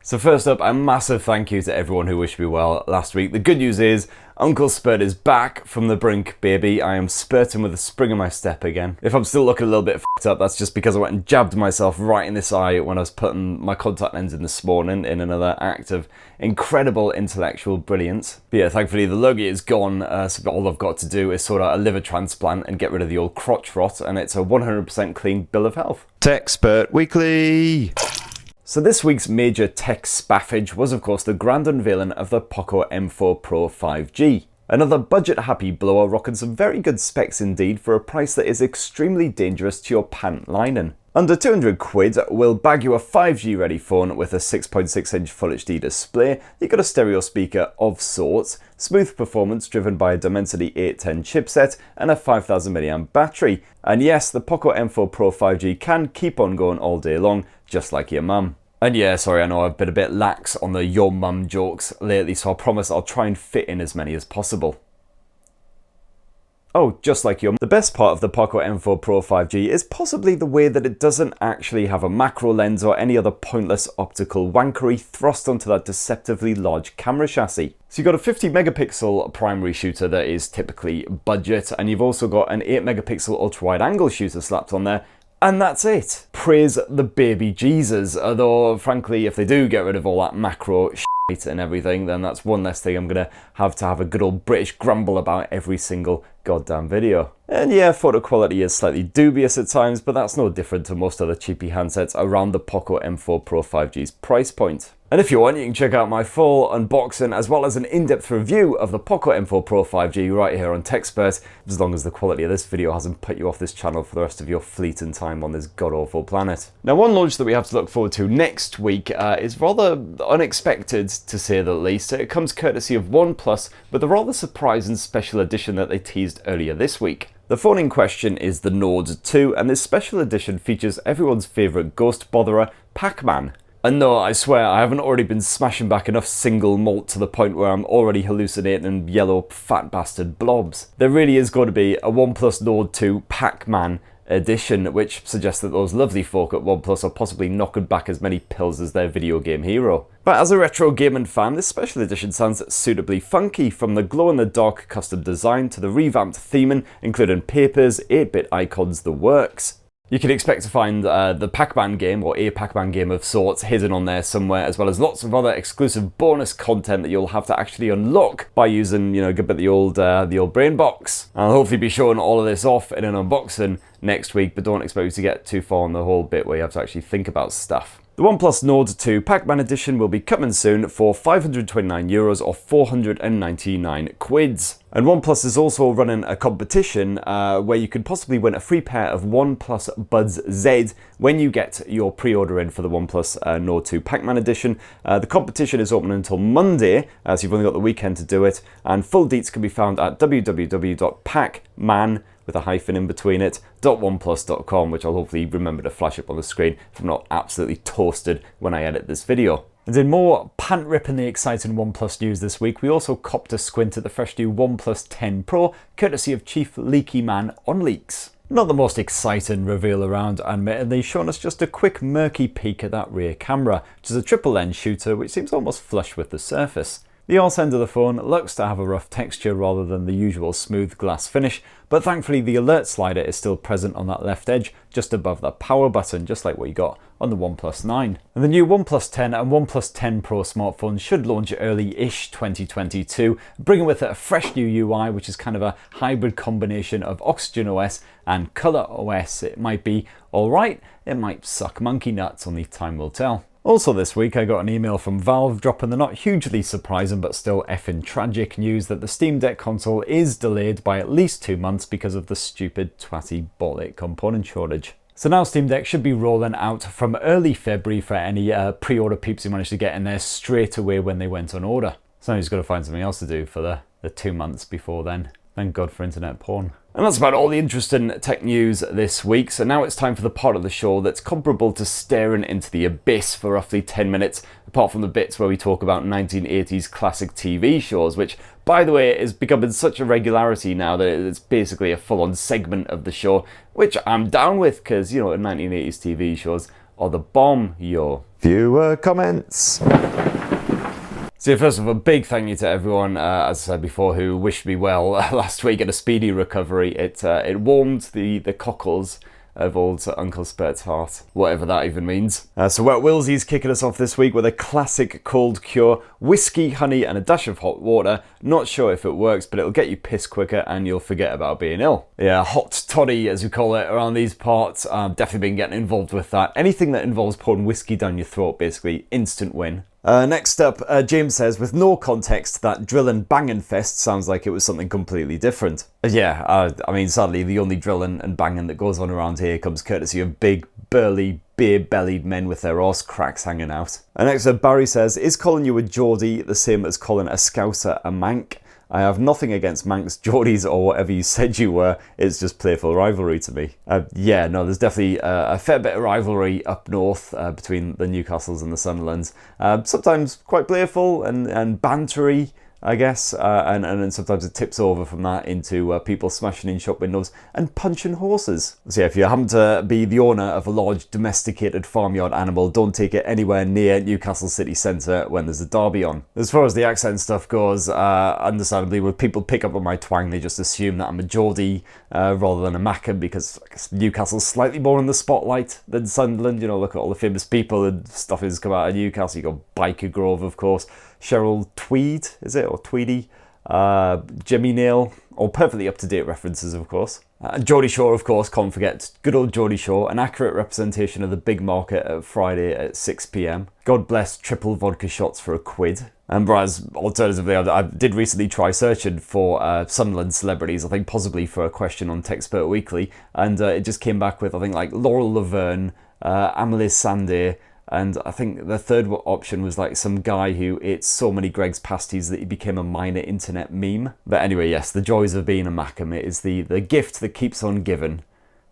So first up, a massive thank you to everyone who wished me well last week. The good news is, Uncle Spurt is back from the brink, baby. I am spurting with a spring in my step again. If I'm still looking a little bit f***ed up, that's just because I went and jabbed myself right in this eye when I was putting my contact lens in this morning in another act of incredible intellectual brilliance. But yeah, thankfully the luggy is gone, so all I've got to do is sort out a liver transplant and get rid of the old crotch rot, and it's a 100% clean bill of health. Techspurt Weekly! So this week's major tech spaffage was of course the grand unveiling of the Poco M4 Pro 5G. Another budget-happy blower rocking some very good specs indeed for a price that is extremely dangerous to your pant lining. Under 200 quid, we'll bag you a 5G ready phone with a 6.6-inch Full HD display, you got a stereo speaker of sorts, smooth performance driven by a Dimensity 810 chipset and a 5000 mAh battery. And yes, the Poco M4 Pro 5G can keep on going all day long, just like your mum. And yeah, sorry, I know I've been a bit lax on the your mum jokes lately, so I promise I'll try and fit in as many as possible. Oh, just like your mum. The best part of the Poco M4 Pro 5G is possibly the way that it doesn't actually have a macro lens or any other pointless optical wankery thrust onto that deceptively large camera chassis. So you've got a 50 megapixel primary shooter that is typically budget, and you've also got an 8 megapixel ultra wide angle shooter slapped on there. And that's it. Praise the baby Jesus. Although, frankly, if they do get rid of all that macro shit and everything, then that's one less thing I'm going to have a good old British grumble about every single goddamn video. And yeah, photo quality is slightly dubious at times, but that's no different to most other cheapy handsets around the Poco M4 Pro 5G's price point. And if you want, you can check out my full unboxing as well as an in-depth review of the Poco M4 Pro 5G right here on TechSpurt, as long as the quality of this video hasn't put you off this channel for the rest of your fleeting time on this god-awful planet. Now, one launch that we have to look forward to next week is rather unexpected, to say the least. It comes courtesy of OnePlus, with a rather surprising special edition that they teased earlier this week. The phone in question is the Nord 2, and this special edition features everyone's favourite ghost botherer, Pac-Man. And no, I swear, I haven't already been smashing back enough single malt to the point where I'm already hallucinating yellow fat bastard blobs. There really is going to be a OnePlus Nord 2 Pac-Man edition, which suggests that those lovely folk at OnePlus are possibly knocking back as many pills as their video game hero. But as a retro gaming fan, this special edition sounds suitably funky, from the glow-in-the-dark custom design to the revamped theming, including papers, 8-bit icons, the works. You can expect to find the Pac-Man game, or a Pac-Man game of sorts, hidden on there somewhere, as well as lots of other exclusive bonus content that you'll have to actually unlock by using, a good bit of the old brain box. I'll hopefully be showing all of this off in an unboxing next week, but don't expect you to get too far on the whole bit where you have to actually think about stuff. The OnePlus Nord 2 Pac-Man edition will be coming soon for €529 or 499 quids. And OnePlus is also running a competition where you could possibly win a free pair of OnePlus Buds Z when you get your pre-order in for the OnePlus Nord 2 Pac-Man edition. The competition is open until Monday, so you've only got the weekend to do it. And full deets can be found at www.pacman, with a hyphen in between it, .oneplus.com, which I'll hopefully remember to flash up on the screen if I'm not absolutely toasted when I edit this video. And in more pant-rippingly exciting OnePlus news this week, we also copped a squint at the fresh new OnePlus 10 Pro, courtesy of Chief Leaky Man on Leaks. Not the most exciting reveal around, admittedly, showing us just a quick murky peek at that rear camera, which is a triple lens shooter which seems almost flush with the surface. The arse end of the phone looks to have a rough texture rather than the usual smooth glass finish, but thankfully the alert slider is still present on that left edge, just above the power button, just like what you got on the OnePlus 9. And the new OnePlus 10 and OnePlus 10 Pro smartphones should launch early-ish 2022, bringing with it a fresh new UI, which is kind of a hybrid combination of Oxygen OS and Color OS. It might be alright, it might suck monkey nuts, only time will tell. Also this week I got an email from Valve dropping the not hugely surprising but still effing tragic news that the Steam Deck console is delayed by at least 2 months because of the stupid twatty bollock component shortage. So now Steam Deck should be rolling out from early February for any pre-order peeps who managed to get in there straight away when they went on order. So now you've got to find something else to do for the 2 months before then. Thank God for internet porn. And that's about all the interesting tech news this week. So now it's time for the part of the show that's comparable to staring into the abyss for roughly 10 minutes, apart from the bits where we talk about 1980s classic TV shows, which, by the way, is becoming such a regularity now that it's basically a full-on segment of the show, which I'm down with, because, 1980s TV shows are the bomb, yo. Viewer comments. So yeah, first of all, a big thank you to everyone, as I said before, who wished me well last week and a speedy recovery. It warmed the cockles of old Uncle Spurt's heart, whatever that even means. So Wet Willsy's kicking us off this week with a classic cold cure: whiskey, honey and a dash of hot water. Not sure if it works, but it'll get you pissed quicker and you'll forget about being ill. Yeah, hot toddy as we call it around these parts. Definitely been getting involved with that. Anything that involves pouring whiskey down your throat, basically, instant win. Next up, James says, with no context, that drill and banging fest sounds like it was something completely different. Yeah, I mean, sadly, the only drilling and banging that goes on around here comes courtesy of big, burly, beer-bellied men with their arse cracks hanging out. Next up, Barry says, is calling you a Geordie the same as calling a Scouser a Manc? I have nothing against Mancs, Geordies, or whatever you said you were. It's just playful rivalry to me. Yeah, no, there's definitely a fair bit of rivalry up north between the Newcastles and the Sunderlands. Sometimes quite playful and bantery, I guess, and then sometimes it tips over from that into people smashing in shop windows and punching horses. So yeah, if you happen to be the owner of a large domesticated farmyard animal, don't take it anywhere near Newcastle city centre when there's a derby on. As far as the accent stuff goes, understandably, when people pick up on my twang, they just assume that I'm a Geordie rather than a Mackem, because I guess Newcastle's slightly more in the spotlight than Sunderland. You know, look at all the famous people and stuff that's come out of Newcastle. You got Biker Grove, of course, Cheryl Tweed, is it? Or Tweedy? Jimmy Nail, all perfectly up-to-date references, of course. Geordie Shore, of course, can't forget. Good old Geordie Shore, an accurate representation of the big market at Friday at 6 p.m. God bless triple vodka shots for £1. And whereas, alternatively, I did recently try searching for Sunderland celebrities, I think possibly for a question on Techspert Weekly, and it just came back with, I think, like Laurel Laverne, Amelie Sandé, and I think the third option was like some guy who ate so many Greggs pasties that he became a minor internet meme. But anyway, yes, the joys of being a Mackem. It is the gift that keeps on giving.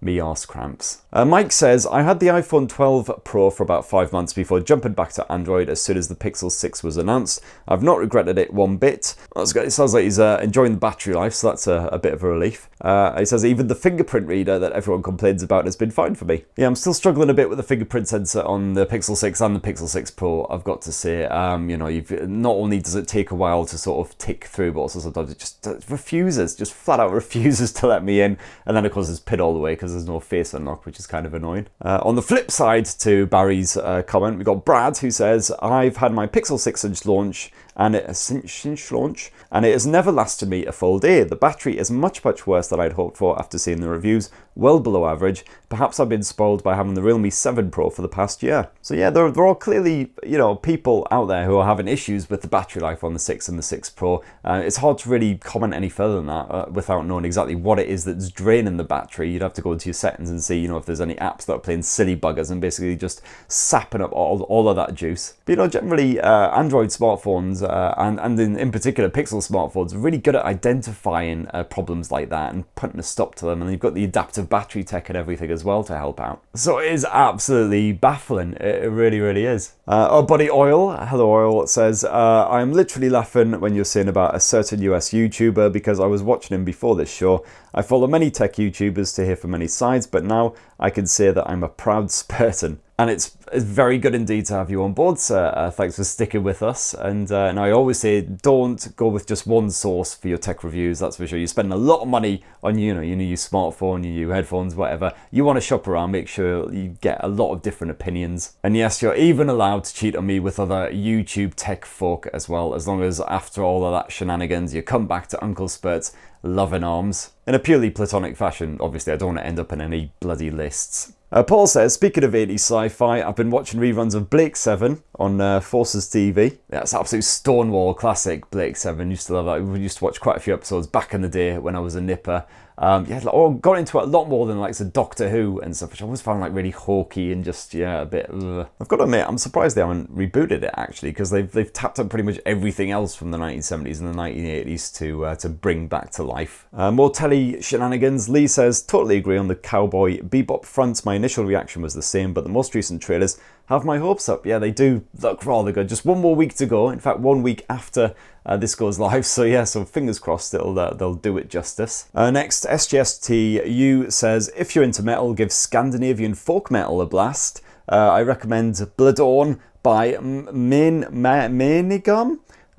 Me arse cramps. Mike says, I had the iPhone 12 Pro for about 5 months before jumping back to Android as soon as the Pixel 6 was announced. I've not regretted it one bit. It sounds like he's enjoying the battery life, so that's a bit of a relief. He says, even the fingerprint reader that everyone complains about has been fine for me. Yeah, I'm still struggling a bit with the fingerprint sensor on the Pixel 6 and the Pixel 6 Pro, I've got to say. You know, not only does it take a while to sort of tick through, but also sometimes it just just flat out refuses to let me in. And then, of course, it's PID all the way because there's no face unlock, which is kind of annoying. On the flip side to Barry's comment, we've got Brad, who says, I've had my Pixel 6-inch launch and it has never lasted me a full day. The battery is much worse than I'd hoped for after seeing the reviews, well below average. Perhaps I've been spoiled by having the Realme 7 Pro for the past year. So yeah, there are clearly, you know, people out there who are having issues with the battery life on the 6 and the 6 Pro. It's hard to really comment any further than that without knowing exactly what it is that's draining the battery. You'd have to go into your settings and see, you know, if there's any apps that are playing silly buggers and basically just sapping up all of that juice. But you know, generally Android smartphones and in particular Pixel smartphones are really good at identifying problems like that and putting a stop to them, and you've got the adaptive battery tech and everything as well to help out. So it is absolutely baffling. It really is. Buddy Oil, hello Oil, says, I am literally laughing when you're saying about a certain US YouTuber because I was watching him before this show. I follow many tech YouTubers to hear from many sides, but now I can say that I'm a proud Spurtan. And it's very good indeed to have you on board, sir. Thanks for sticking with us. And I always say, don't go with just one source for your tech reviews, that's for sure. You spend a lot of money on, your new smartphone, your new headphones, whatever. You want to shop around, make sure you get a lot of different opinions. And yes, you're even allowed to cheat on me with other YouTube tech folk as well, as long as after all of that shenanigans, you come back to Uncle Spurt's loving arms. In a purely platonic fashion, obviously I don't want to end up in any bloody lists. Paul says, speaking of 80s sci-fi, I've been watching reruns of Blake 7 on Forces TV. Yeah, it's absolute Stonewall classic, Blake 7. Used to love that. We used to watch quite a few episodes back in the day when I was a nipper. Got into it a lot more than like Doctor Who and stuff, which I always found like really hokey and just, yeah, a bit. I've got to admit, I'm surprised they haven't rebooted it actually, because they've tapped up pretty much everything else from the 1970s and the 1980s to bring back to life. More telly shenanigans. Lee says, totally agree on the Cowboy Bebop front. My initial reaction was the same, but the most recent trailers have my hopes up. Yeah, they do look rather good. Just one more week to go. In fact, 1 week after this goes live. So yeah, so fingers crossed they'll do it justice. Next, SGSTU says, if you're into metal, give Scandinavian folk metal a blast. I recommend Blood Dawn by Manigam.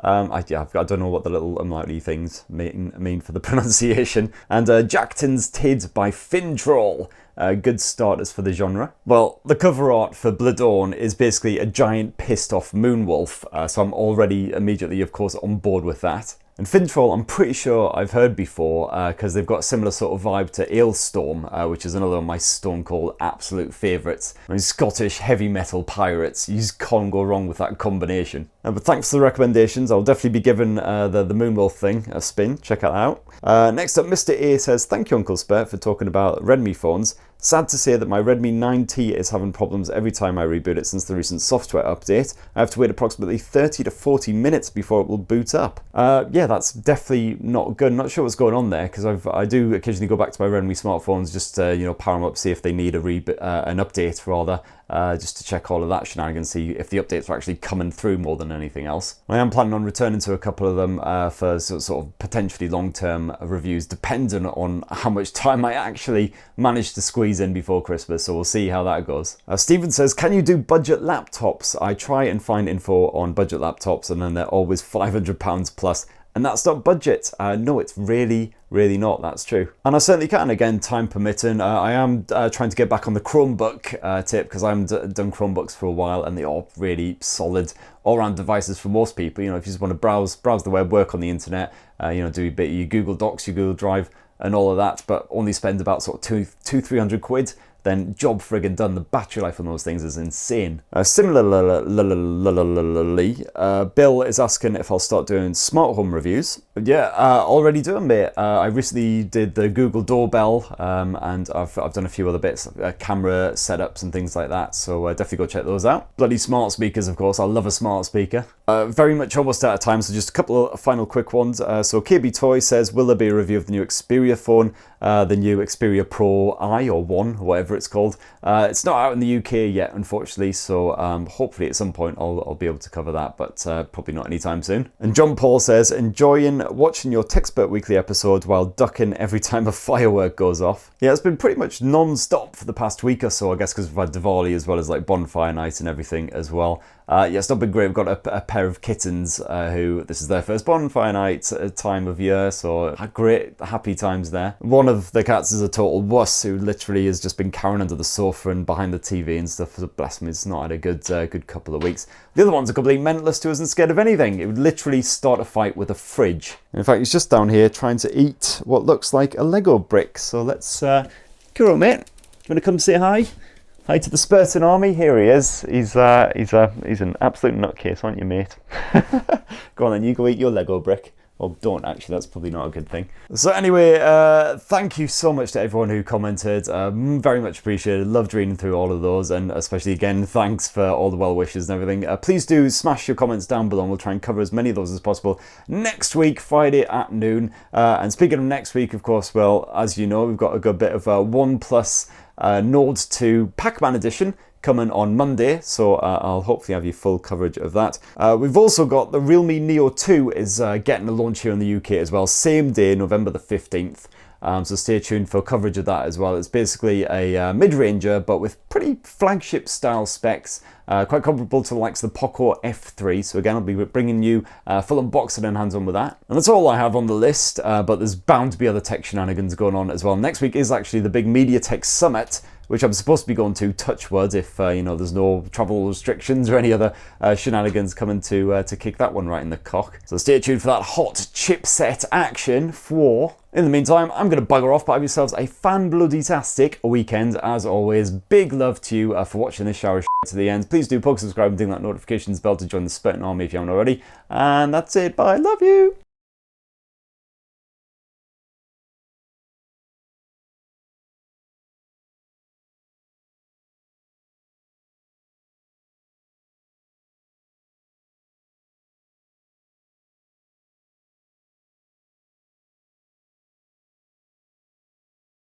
I don't know what the little unlikely things mean for the pronunciation. And Jackton's Tid by Fintroll. Good starters for the genre. Well, the cover art for Blood Dawn is basically a giant pissed off moonwolf, so I'm already immediately, of course, on board with that. And Fintroll, I'm pretty sure I've heard before, because they've got a similar sort of vibe to Ailstorm, which is another of my Stormcall absolute favourites. I mean, Scottish heavy metal pirates, you just can't go wrong with that combination. But thanks for the recommendations. I'll definitely be giving the Moonwolf thing a spin. Check that out. Next up, Mr. A says, thank you, Uncle Spare, for talking about Redmi phones. Sad to say that my Redmi 9T is having problems every time I reboot it since the recent software update. I have to wait approximately 30 to 40 minutes before it will boot up. Yeah, that's definitely not good. I'm not sure what's going on there, because I do occasionally go back to my Redmi smartphones just to power them up, see if they need an update rather. Just to check all of that shenanigans, see if the updates are actually coming through more than anything else. I am planning on returning to a couple of them for sort of potentially long-term reviews, depending on how much time I actually manage to squeeze in before Christmas, so we'll see how that goes. Stephen says, can you do budget laptops? I try and find info on budget laptops and then they're always £500 plus. And that's not budget. No, it's really not. That's true. And I certainly can, again, time permitting. I am trying to get back on the Chromebook tip, because I haven't done Chromebooks for a while, and they are really solid all-round devices for most people. If you just want to browse the web, work on the internet, do a bit of your Google Docs, your Google Drive, and all of that, but only spend about sort of 200-300 quid. Then job friggin' done. The battery life on those things is insane. Similarly, Bill is asking if I'll start doing smart home reviews. Yeah, already doing, mate. I recently did the Google Doorbell, and I've done a few other bits, camera setups and things like that, so definitely go check those out. Bloody smart speakers, of course. I love a smart speaker. Very much almost out of time, so just a couple of final quick ones. So KB Toy says, will there be a review of the new Xperia phone? The new Xperia Pro I or 1, whatever it's called. It's not out in the UK yet, unfortunately, so hopefully at some point I'll be able to cover that, but probably not anytime soon. And John Paul says, enjoying watching your Techspert weekly episode while ducking every time a firework goes off. Yeah, it's been pretty much non-stop for the past week or so, I guess, because we've had Diwali as well as like bonfire night and everything as well. Yeah, it's not been great. We've got a pair of kittens who, this is their first bonfire night time of year, so great, happy times there. One of the cats is a total wuss who literally has just been cowering under the sofa and behind the TV and stuff. So bless me, it's not had a good couple of weeks. The other one's a complete mentalist who isn't scared of anything. It would literally start a fight with a fridge. In fact, he's just down here trying to eat what looks like a Lego brick. So let's, come on, mate. You want to come say hi? Hi to the Spartan army. Here he is. He's an absolute nutcase, aren't you, mate? Go on then, you go eat your Lego brick. Or don't, actually, that's probably not a good thing. So anyway, thank you so much to everyone who commented. Very much appreciated. Loved reading through all of those, and especially, again, thanks for all the well wishes and everything. Please do smash your comments down below, and we'll try and cover as many of those as possible next week, Friday at noon. And speaking of next week, of course, well, as you know, we've got a good bit of OnePlus Nord 2 Pac-Man edition coming on Monday, so I'll hopefully have you full coverage of that. We've also got the Realme Neo 2 is getting a launch here in the UK as well, same day, November the 15th. So stay tuned for coverage of that as well. It's basically a mid-ranger, but with pretty flagship style specs, quite comparable to the likes of the Poco F3. So again, I'll be bringing you full unboxing and hands-on with that. And that's all I have on the list, but there's bound to be other tech shenanigans going on as well. Next week is actually the big MediaTek Summit, which I'm supposed to be going to, touch wood, if there's no travel restrictions or any other shenanigans coming to kick that one right in the cock. So stay tuned for that hot chipset action for... In the meantime, I'm going to bugger off, but have yourselves a fan-bloody-tastic weekend. As always, big love to you for watching this shower to the end. Please do poke, subscribe, and ding that notifications bell to join the Spartan army if you haven't already. And that's it. Bye. Love you.